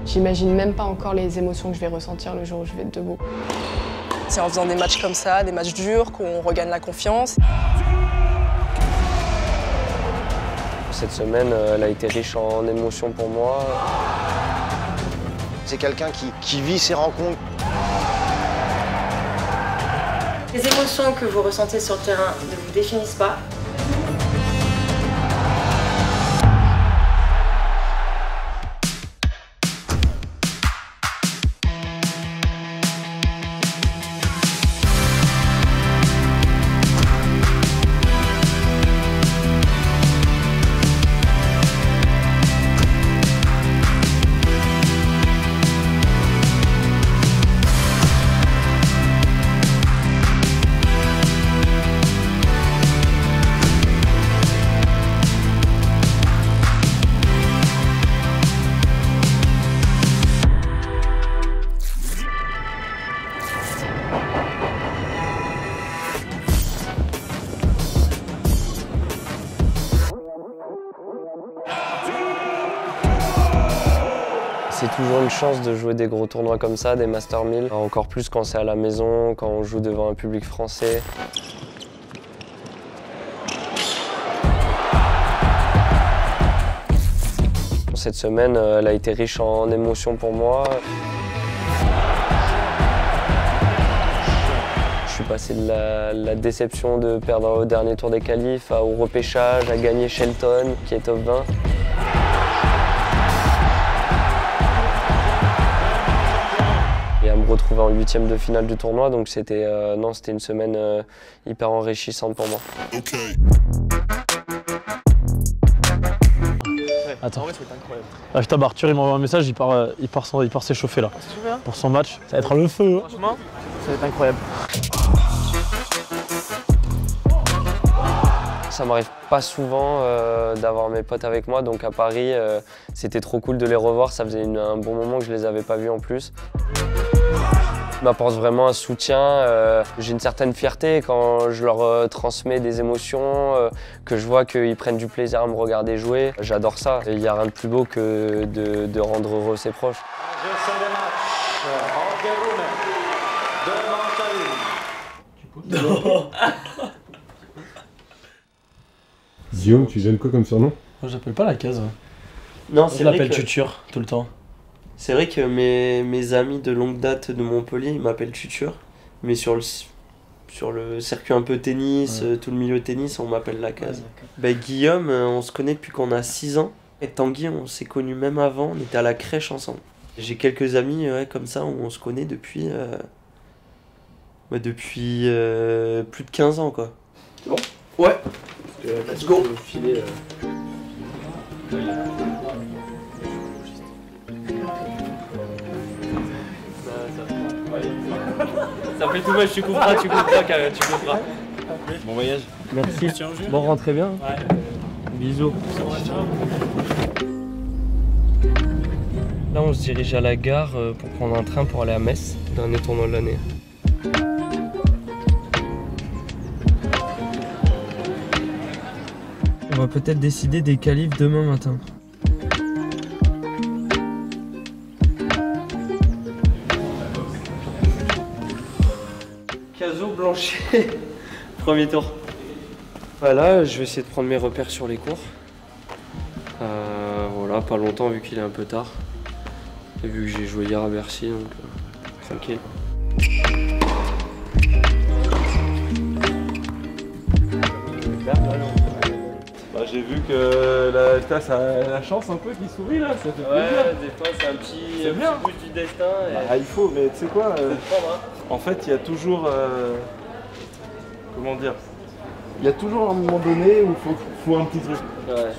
J'imagine même pas encore les émotions que je vais ressentir le jour où je vais être debout. C'est en faisant des matchs comme ça, des matchs durs, qu'on regagne la confiance. Cette semaine, elle a été riche en émotions pour moi. C'est quelqu'un qui vit ses rencontres. Les émotions que vous ressentez sur le terrain ne vous définissent pas. C'est toujours une chance de jouer des gros tournois comme ça, des Master 1000. Encore plus quand c'est à la maison, quand on joue devant un public français. Cette semaine, elle a été riche en émotions pour moi. Je suis passé de la déception de perdre au dernier tour des qualifs au repêchage, à gagner Shelton, qui est top 20. Et à me retrouver en 8e de finale du tournoi, donc c'était une semaine hyper enrichissante pour moi. Okay. Attends. Ah, putain, Arthur il m'envoie un message, il part s'échauffer là. Pour son match. Ça va être le feu. Franchement, ça va être incroyable. Ça m'arrive pas souvent d'avoir mes potes avec moi, donc à Paris, c'était trop cool de les revoir. Ça faisait un bon moment que je les avais pas vus en plus. Ils m'apportent vraiment un soutien. J'ai une certaine fierté quand je leur transmets des émotions, que je vois qu'ils prennent du plaisir à me regarder jouer. J'adore ça. Il n'y a rien de plus beau que de rendre heureux ses proches. Guillaume, tu donnes quoi comme surnom? Moi j'appelle pas la case. Non, je l'appelle Tutur tout le temps. C'est vrai que mes amis de longue date de Montpellier, ils m'appellent Tutur. Mais sur le circuit un peu tennis, tout le milieu tennis, on m'appelle la case. Guillaume, on se connaît depuis qu'on a 6 ans. Et Tanguy, on s'est connus même avant, on était à la crèche ensemble. J'ai quelques amis comme ça où on se connaît depuis plus de 15 ans quoi. C'est bon? Ouais. Let's go. Ça fait tout moche, tu couperas. Bon voyage. Merci. Bon, rentrez bien. Ouais. Bisous. Là, on se dirige à la gare pour prendre un train pour aller à Metz, dernier tournoi de l'année. On va peut-être décider des qualifs demain matin. Caso Blanchet, premier tour. Voilà, je vais essayer de prendre mes repères sur les cours. Voilà, pas longtemps vu qu'il est un peu tard. Et vu que j'ai joué hier à Bercy, donc tranquille. J'ai vu que t'as la chance un peu qui sourit là, ça fait plaisir. Ouais, des fois c'est un petit boost du destin. Et... il faut, mais tu sais quoi en fait, il y a toujours... comment dire? Il y a toujours un moment donné où il faut un petit truc. Ouais.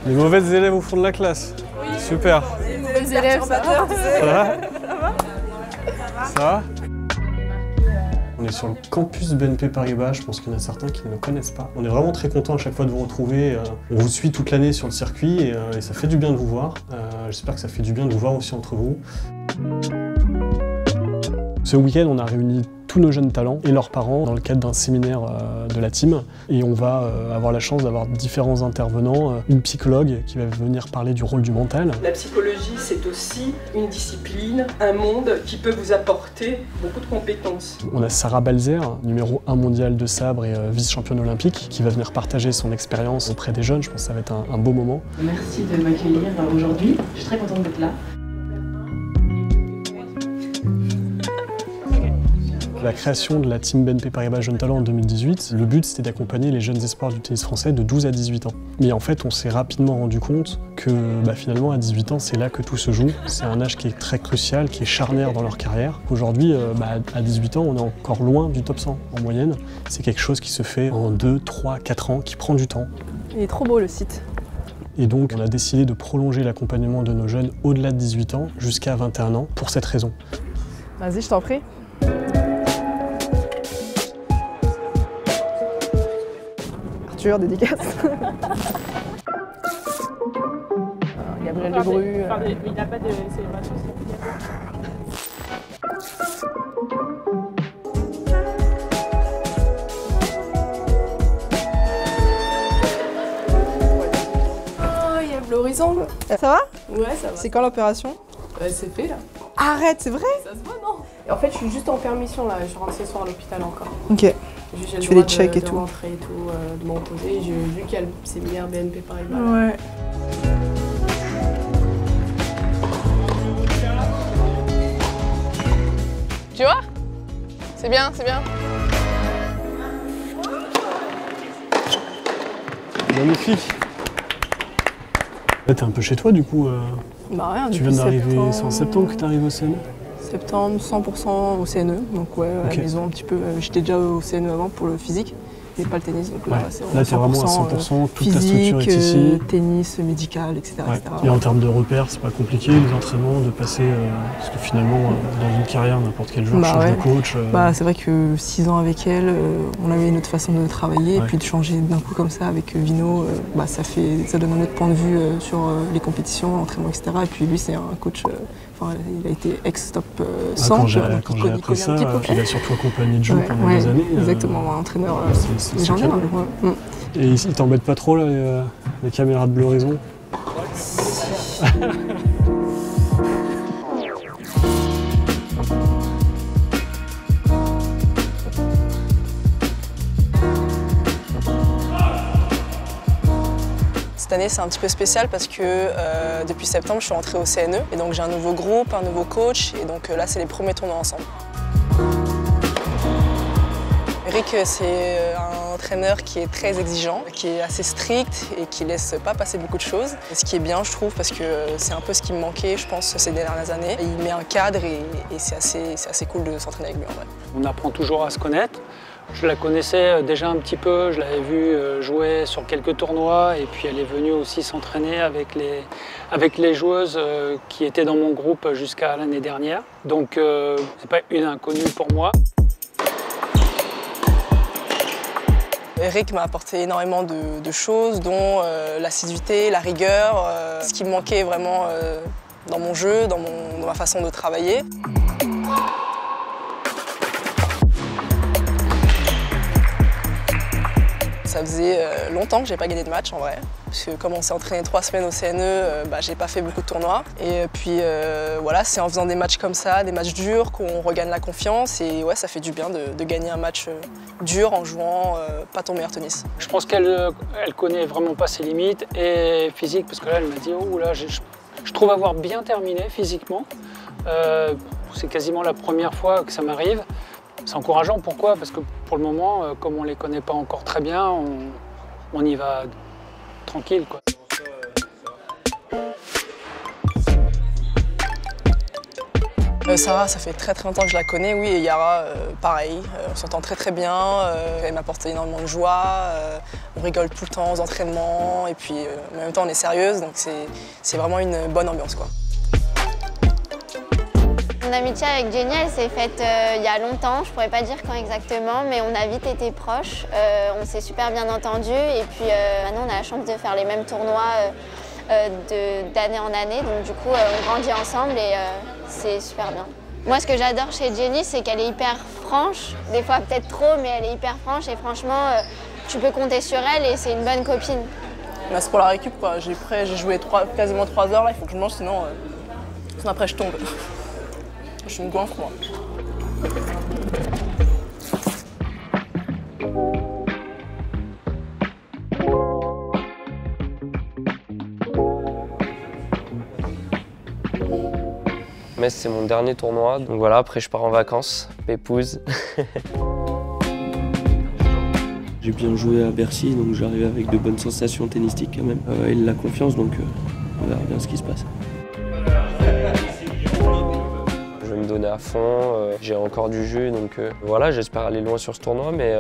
Les mauvais élèves au fond de la classe. Oui. Super. Les mauvais élèves, ça va. Ça va? Ça va? On est sur le campus BNP Paribas, je pense qu'il y en a certains qui ne le connaissent pas. On est vraiment très contents à chaque fois de vous retrouver. On vous suit toute l'année sur le circuit et ça fait du bien de vous voir. J'espère que ça fait du bien de vous voir aussi entre vous. Ce week-end, on a réuni tous nos jeunes talents et leurs parents dans le cadre d'un séminaire de la team. Et on va avoir la chance d'avoir différents intervenants, une psychologue qui va venir parler du rôle du mental. La psychologie, c'est aussi une discipline, un monde qui peut vous apporter beaucoup de compétences. On a Sarah Balzer, numéro 1 mondial de sabre et vice-championne olympique, qui va venir partager son expérience auprès des jeunes. Je pense que ça va être un beau moment. Merci de m'accueillir aujourd'hui. Je suis très contente d'être là. La création de la team BNP Paribas Jeunes Talents en 2018, le but c'était d'accompagner les jeunes espoirs du tennis français de 12 à 18 ans. Mais en fait on s'est rapidement rendu compte que finalement à 18 ans c'est là que tout se joue. C'est un âge qui est très crucial, qui est charnière dans leur carrière. Aujourd'hui à 18 ans on est encore loin du top 100 en moyenne. C'est quelque chose qui se fait en 2, 3, 4 ans, qui prend du temps. Il est trop beau le site. Et donc on a décidé de prolonger l'accompagnement de nos jeunes au-delà de 18 ans jusqu'à 21 ans pour cette raison. Vas-y, je t'en prie. Arthur, dédicace. Gabriel Lebru. Il n'a pas de célébration, Il y a l'horizon. Ça va? Ouais, ça va. C'est quand l'opération? C'est fait là. Arrête, c'est vrai? Ça se voit, non? Et en fait, je suis juste en permission là. Je rentre ce soir à l'hôpital encore. Ok. Tu fais des checks et tout. Rentrer et tout, de me reposer. J'ai vu qu'il y a le séminaire BNP Paribas. Ouais. Tu vois? C'est bien, c'est bien. Magnifique. Là t'es un peu chez toi du coup. Bah rien, tu viens d'arriver, c'est en septembre que tu arrives au CNE? Septembre, 100% au CNE, donc ouais, à la maison un petit peu. J'étais déjà au CNE avant pour le physique, mais pas le tennis, donc là c'est vraiment à 100%, toute ta structure est ici. Tennis, médical, etc. Ouais. etc. Et en termes de repères, c'est pas compliqué, les entraînements, de passer, parce que finalement, dans une carrière, n'importe quel joueur change de coach. C'est vrai que 6 ans avec elle, on avait une autre façon de travailler, et puis de changer d'un coup comme ça avec Vino, ça donne un autre point de vue sur les compétitions, l'entraînement, etc. Et puis lui, c'est un coach... il a été ex-top 100. Quand j'ai appris ça, il a surtout accompagné Joe pendant des années. Exactement, un entraîneur légendaire. Et il t'embête pas trop là, les caméras de Bleu Horizon? Cette année, c'est un petit peu spécial parce que depuis septembre, je suis rentrée au CNE et donc j'ai un nouveau groupe, un nouveau coach et donc là, c'est les premiers tournois ensemble. Eric, c'est un entraîneur qui est très exigeant, qui est assez strict et qui laisse pas passer beaucoup de choses. Et ce qui est bien, je trouve, parce que c'est un peu ce qui me manquait, je pense, ces dernières années. Et il met un cadre et c'est assez cool de s'entraîner avec lui en vrai. On apprend toujours à se connaître. Je la connaissais déjà un petit peu, je l'avais vue jouer sur quelques tournois et puis elle est venue aussi s'entraîner avec les joueuses qui étaient dans mon groupe jusqu'à l'année dernière. Donc c'est pas une inconnue pour moi. Eric m'a apporté énormément de choses, dont l'assiduité, la rigueur, ce qui me manquait vraiment dans mon jeu, dans ma façon de travailler. Ça faisait longtemps que j'ai pas gagné de match en vrai, parce que comme on s'est entraîné 3 semaines au CNE, j'ai pas fait beaucoup de tournois. Et puis voilà, c'est en faisant des matchs comme ça, des matchs durs, qu'on regagne la confiance et ouais, ça fait du bien de gagner un match dur en jouant pas ton meilleur tennis. Je pense qu'elle connaît vraiment pas ses limites et physique, parce que là elle m'a dit oh là, je trouve avoir bien terminé physiquement. C'est quasiment la première fois que ça m'arrive. C'est encourageant, pourquoi? Parce que pour le moment, comme on ne les connaît pas encore très bien, on y va tranquille, quoi. Sarah, ça fait très longtemps que je la connais, oui, et Yara, pareil, on s'entend très bien, elle m'apporte énormément de joie, on rigole tout le temps aux entraînements, et puis en même temps on est sérieuse, donc c'est vraiment une bonne ambiance, quoi. Mon amitié avec Jenny, elle s'est faite il y a longtemps, je pourrais pas dire quand exactement, mais on a vite été proches, on s'est super bien entendus et puis maintenant on a la chance de faire les mêmes tournois d'année en année, donc du coup on grandit ensemble et c'est super bien. Moi ce que j'adore chez Jenny, c'est qu'elle est hyper franche, des fois peut-être trop, mais elle est hyper franche et franchement tu peux compter sur elle et c'est une bonne copine. Bah, c'est pour la récup quoi, j'ai joué quasiment 3 heures là, il faut que je mange sinon après je tombe. Je suis une goinfre moi. Metz c'est mon dernier tournoi, donc voilà, après je pars en vacances, pépouze. J'ai bien joué à Bercy, donc j'arrive avec de bonnes sensations tennistiques quand même. Et de la confiance, donc on verra bien ce qui se passe. Je vais me donner à fond, j'ai encore du jus, donc voilà, j'espère aller loin sur ce tournoi, mais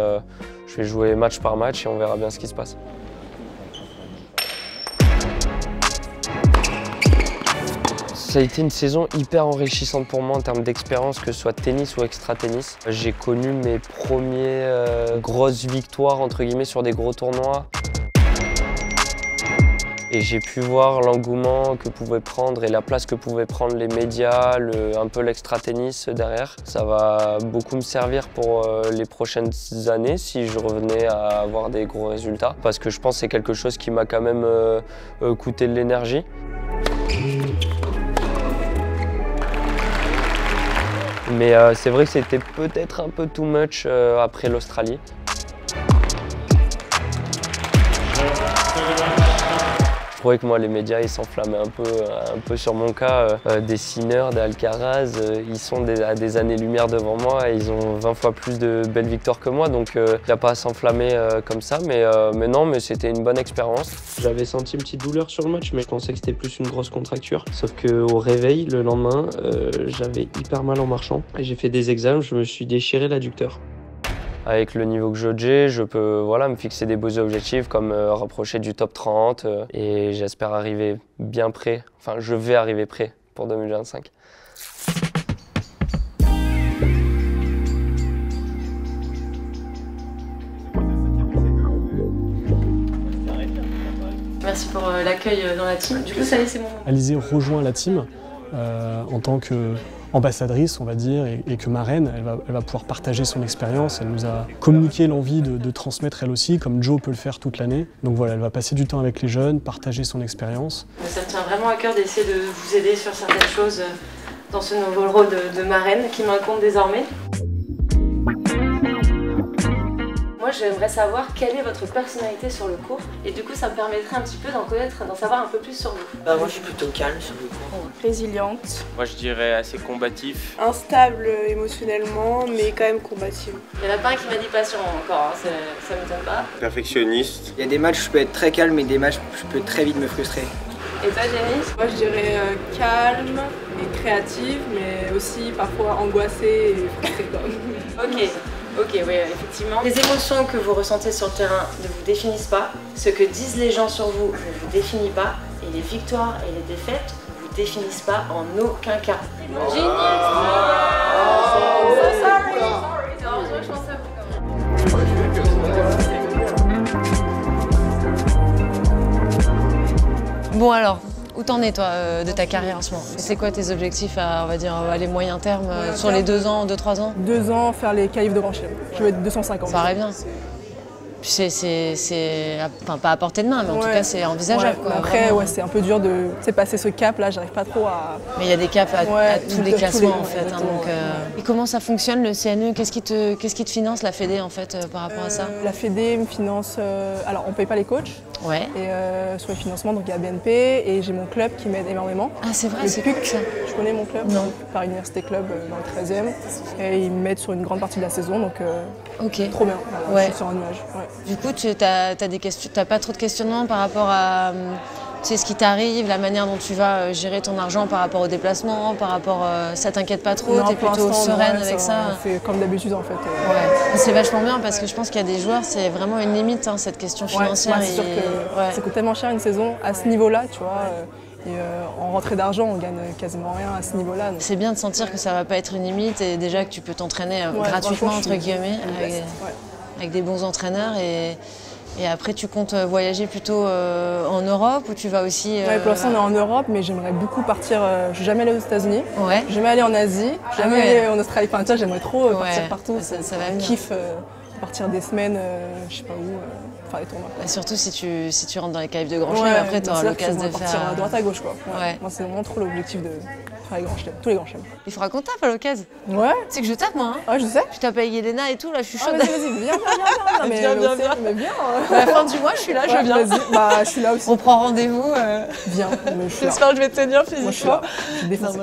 je vais jouer match par match et on verra bien ce qui se passe. Ça a été une saison hyper enrichissante pour moi en termes d'expérience, que ce soit tennis ou extra-tennis. J'ai connu mes premières grosses victoires entre guillemets sur des gros tournois. Et j'ai pu voir l'engouement que pouvaient prendre et la place que pouvaient prendre les médias, un peu l'extra-tennis derrière. Ça va beaucoup me servir pour les prochaines années si je revenais à avoir des gros résultats. Parce que je pense que c'est quelque chose qui m'a quand même coûté de l'énergie. Mais c'est vrai que c'était peut-être un peu too much après l'Australie. Je trouvais que moi, les médias, ils s'enflammaient un peu sur mon cas. Des Sinner, des Alcaraz, ils sont à des années-lumière devant moi et ils ont 20 fois plus de belles victoires que moi. Donc, il n'y a pas à s'enflammer comme ça. Mais non, mais c'était une bonne expérience. J'avais senti une petite douleur sur le match, mais je pensais que c'était plus une grosse contracture. Sauf qu'au réveil, le lendemain, j'avais hyper mal en marchant. J'ai fait des examens, je me suis déchiré l'adducteur. Avec le niveau que j'ai, je peux me fixer des beaux objectifs comme rapprocher du top 30 et j'espère arriver bien prêt, enfin je vais arriver prêt pour 2025. Merci pour l'accueil dans la team. Du coup, ça y est, c'est mon moment. Alizée rejoint la team en tant qu'ambassadrice, on va dire, et que marraine. Elle va pouvoir partager son expérience. Elle nous a communiqué l'envie de transmettre elle aussi, comme Joe peut le faire toute l'année. Donc voilà, elle va passer du temps avec les jeunes, partager son expérience. Ça me tient vraiment à cœur d'essayer de vous aider sur certaines choses dans ce nouveau rôle de marraine qui m'incombe désormais. Moi, j'aimerais savoir quelle est votre personnalité sur le court et du coup, ça me permettrait un petit peu d'en savoir un peu plus sur vous. Moi, je suis plutôt calme sur le court. Résiliente. Moi, je dirais assez combatif. Instable émotionnellement, mais quand même combative. Il n'y en a pas un qui m'a dit patient encore, hein, ça ne m'étonne pas. Perfectionniste. Il y a des matchs où je peux être très calme et des matchs où je peux très vite me frustrer. Et toi, Jenny? Moi, je dirais calme et créative, mais aussi parfois angoissée et frustrée. Ok, oui, effectivement. Les émotions que vous ressentez sur le terrain ne vous définissent pas. Ce que disent les gens sur vous ne vous définit pas. Et les victoires et les défaites ne vous définissent pas en aucun cas. Bon alors, où t'en es toi de ta carrière en ce moment? C'est quoi tes objectifs à, on va dire, les moyen terme sur les 2 ans, 2-3 ans? 2 ans, faire les qualifs de Grand Chelem. Je veux être 250. Ça paraît bien. Puis c'est enfin, pas à portée de main, mais en tout cas c'est envisageable. Ouais, quoi, après, c'est un peu dur de passer ce cap là, j'arrive pas trop à... Mais il y a des caps à tous les classements en fait. Donc, Et comment ça fonctionne le CNE? Qu'est-ce qui te finance la Fédé en fait par rapport à ça? La Fédé me finance, alors on paye pas les coachs. Ouais. Et sur les financements, donc il y a BNP et j'ai mon club qui m'aide énormément. Ah c'est vrai, c'est PUC, ça. Je connais mon club, par Université Club dans le 13e. Et ils m'aident sur une grande partie de la saison, donc trop bien. Voilà, je suis sur un nuage. Ouais. Du coup, t'as pas trop de questionnements par rapport à Tu sais ce qui t'arrive, la manière dont tu vas gérer ton argent par rapport au déplacement, par rapport... ça t'inquiète pas trop, t'es plutôt sereine avec ça? C'est comme d'habitude en fait. Ouais. C'est vachement bien parce que je pense qu'il y a des joueurs, c'est vraiment une limite, hein, cette question financière. Ouais, c'est sûr que ça coûte tellement cher une saison à ce niveau-là, tu vois. Et en rentrée d'argent, on gagne quasiment rien à ce niveau-là. C'est bien de sentir que ça va pas être une limite et déjà que tu peux t'entraîner gratuitement, entre guillemets, avec des bons entraîneurs. Et après, tu comptes voyager plutôt en Europe ou tu vas aussi... Ouais, pour l'instant, on est en Europe, mais j'aimerais beaucoup partir... je suis jamais allée aux États-Unis, jamais allée en Asie, jamais allée en Australie. Enfin, tu vois, j'aimerais trop partir partout. Ça va me kiffe partir des semaines, je sais pas où, faire des tournois. Bah, surtout si tu rentres dans les qualifs de Grand Chelem, après tu auras l'occasion de faire... partir à droite à gauche, quoi. Moi, c'est vraiment trop l'objectif de faire les Grands Chelems, tous les Grands Chelems. Il faudra qu'on tape à l'occasion. Ouais. Tu sais que je tape, moi. Hein. Ouais, je sais. Je tape avec Elena et tout, là, je suis chaude. Vas-y, viens. Mais viens. À la fin du mois, je suis là, je viens. Bah, je suis là aussi. On prend rendez-vous. Viens, je suis là. J'espère que je vais te tenir physiquement. Moi, je suis là. Je défonce.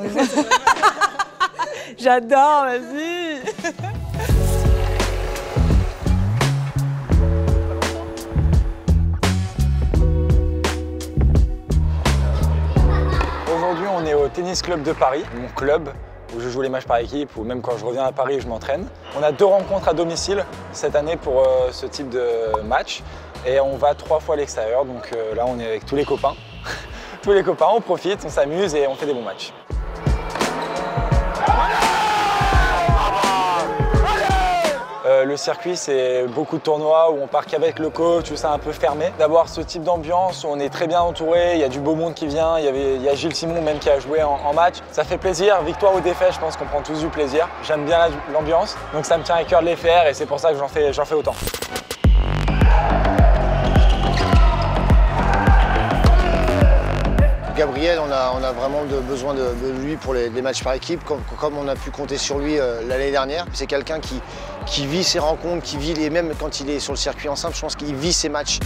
J'adore, vas-y. Aujourd'hui, on est au Tennis Club de Paris, mon club où je joue les matchs par équipe ou même quand je reviens à Paris, je m'entraîne. On a 2 rencontres à domicile cette année pour ce type de match et on va 3 fois à l'extérieur. Donc là, on est avec tous les copains. Tous les copains, on profite, on s'amuse et on fait des bons matchs. Le circuit, c'est beaucoup de tournois où on part qu'avec le coach, où c'est un peu fermé. D'avoir ce type d'ambiance où on est très bien entouré, il y a du beau monde qui vient, il y a Gilles Simon même qui a joué en match. Ça fait plaisir, victoire ou défaite, je pense qu'on prend tous du plaisir. J'aime bien l'ambiance, donc ça me tient à cœur de les faire et c'est pour ça que j'en fais autant. Gabriel, on a vraiment besoin de lui pour les matchs par équipe, comme on a pu compter sur lui l'année dernière. C'est quelqu'un qui vit ses rencontres, qui vit même quand il est sur le circuit en simple, je pense qu'il vit ses matchs.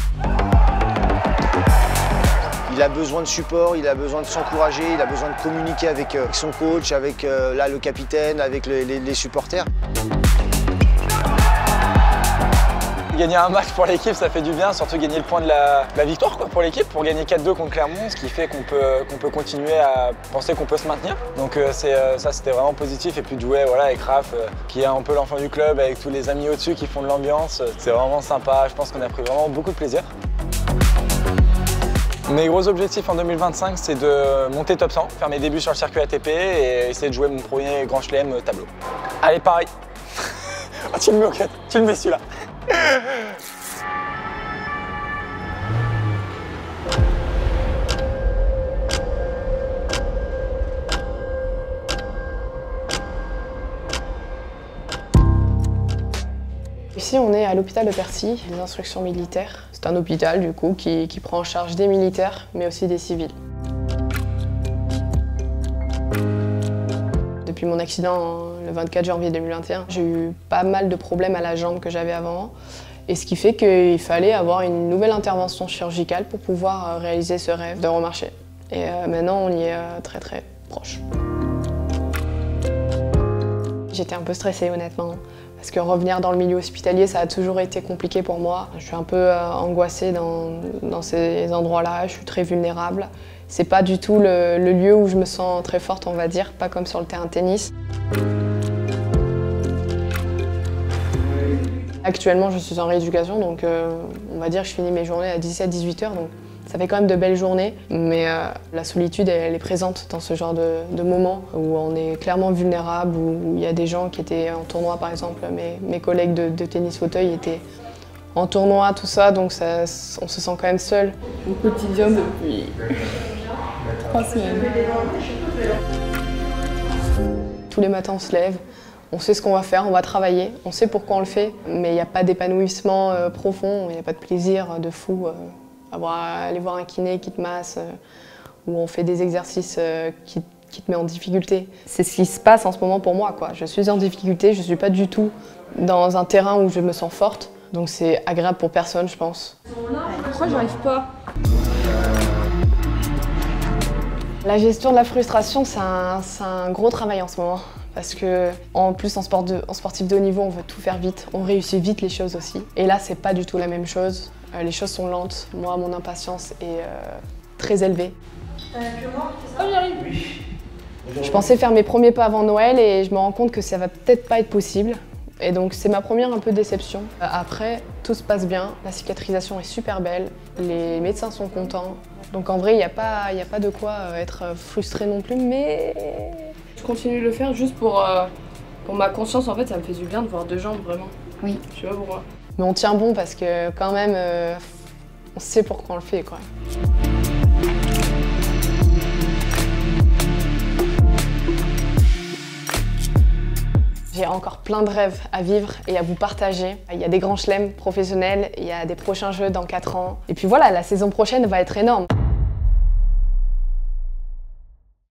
Il a besoin de support, il a besoin de s'encourager, il a besoin de communiquer avec son coach, avec là, le capitaine, avec les supporters. Gagner un match pour l'équipe, ça fait du bien, surtout gagner le point de la victoire quoi, pour l'équipe, pour gagner 4-2 contre Clermont, ce qui fait qu'on peut continuer à penser qu'on peut se maintenir. Donc ça, c'était vraiment positif. Et puis de jouer avec Raph, qui est un peu l'enfant du club, avec tous les amis au-dessus qui font de l'ambiance, c'est vraiment sympa. Je pense qu'on a pris vraiment beaucoup de plaisir. Mes gros objectifs en 2025, c'est de monter top 100, faire mes débuts sur le circuit ATP et essayer de jouer mon premier Grand Chelem tableau. Allez, pareil. Oh, tu le mets au cut, tu le mets celui-là. Ici, on est à l'hôpital de Percy, des instructions militaires. C'est un hôpital, du coup, qui prend en charge des militaires, mais aussi des civils. Depuis mon accident le 24 janvier 2021, j'ai eu pas mal de problèmes à la jambe que j'avais avant. Et ce qui fait qu'il fallait avoir une nouvelle intervention chirurgicale pour pouvoir réaliser ce rêve de remarcher. Et maintenant, on y est très très proche. J'étais un peu stressée, honnêtement. Parce que revenir dans le milieu hospitalier, ça a toujours été compliqué pour moi. Je suis un peu angoissée dans ces endroits-là, je suis très vulnérable. C'est pas du tout le lieu où je me sens très forte, on va dire, pas comme sur le terrain de tennis. Actuellement, je suis en rééducation, donc on va dire que je finis mes journées à 17-18 heures, donc ça fait quand même de belles journées. Mais la solitude, elle est présente dans ce genre de moments où on est clairement vulnérable, où il y a des gens qui étaient en tournoi, par exemple. Mes collègues de tennis fauteuil étaient en tournoi, tout ça, donc on se sent quand même seul. Au quotidien depuis 3 semaines. Tous les matins, on se lève. On sait ce qu'on va faire, on va travailler, on sait pourquoi on le fait, mais il n'y a pas d'épanouissement profond, il n'y a pas de plaisir de fou. Aller voir un kiné qui te masse, où on fait des exercices qui te met en difficulté. C'est ce qui se passe en ce moment pour moi, quoi. Je suis en difficulté, je ne suis pas du tout dans un terrain où je me sens forte, donc c'est agréable pour personne, je pense. Pourquoi j'arrive pas ? La gestion de la frustration, c'est un gros travail en ce moment. Parce que, en plus, en sportif de haut niveau, on veut tout faire vite. On réussit vite les choses aussi. Et là, c'est pas du tout la même chose. Les choses sont lentes. Moi, mon impatience très élevé. Je pensais faire mes premiers pas avant Noël et je me rends compte que ça va peut-être pas être possible. Et donc c'est ma première un peu déception. Après, tout se passe bien, la cicatrisation est super belle, les médecins sont contents. Donc en vrai, il n'y a pas de quoi être frustré non plus, mais... Je continue de le faire juste pour ma conscience, en fait, ça me fait du bien de voir 2 jambes, vraiment. Oui. Je sais pas pourquoi. Mais on tient bon parce que quand même, on sait pourquoi on le fait, quoi. J'ai encore plein de rêves à vivre et à vous partager. Il y a des grands chelems professionnels, il y a des prochains jeux dans 4 ans. Et puis voilà, la saison prochaine va être énorme.